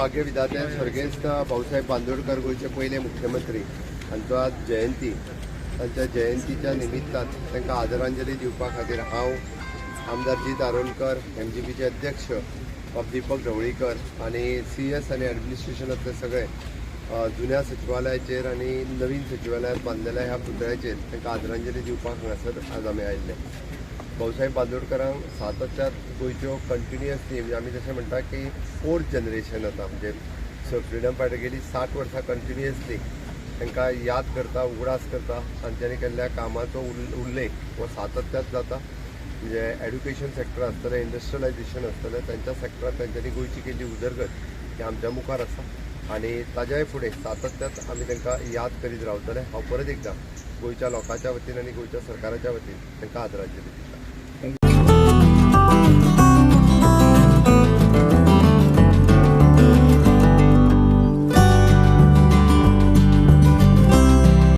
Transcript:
भाग्य विधाते स्वर्गेस्त भाऊसाहेब बांदोडकर गोयचे पहिले मुख्यमंत्री हांचो आज जयंती. तांच्या जयंतीच्या निमित्तान तांकां आदरांजली दिवपा खातीर हांव आमदार जीत आरोलकर MGPचे अध्यक्ष दीपक ढवळीकर आणि CS आणि ॲडमिनिस्ट्रेशनातले सगळे जुन्या सचिवालयाचेर आणि नवीन सचिवालयात बांदलेल्या ह्या पुतळ्याचेर तांकां आदरांजली दिवपाक हांगासर आज आमी आयिल्ले. भाऊसाहेब बांदोडकरांक सातत्यात गोंयच्यो कंटिन्युअसली म्हणजे आमी जशें म्हणटा की 4th जनरेशन आतां म्हणजे फ्रिडम फायटर गेली 60 वर्सां कंटिन्युअसली तांकां याद करता, उगडास करता आनी तेणी केल्ल्या कामाचो उल्लेख हो सातत्यात जाता. म्हणजे एड्युकेशन सेक्टर आसतलें, इंडस्ट्रियलायझेशन आसतलें, तांच्या सेक्टरांत तांच्यांनी गोंयची केल्ली उदरगत ही आमच्या मुखार आसा आनी ताज्याय फुडें सातत्यात आमी तांकां याद करीत रावतले. हांव परत एकदां गोंयच्या लोकांच्या वतीन आनी गोंयच्या सरकाराच्या वतीन तांकां आदरांजली दिता.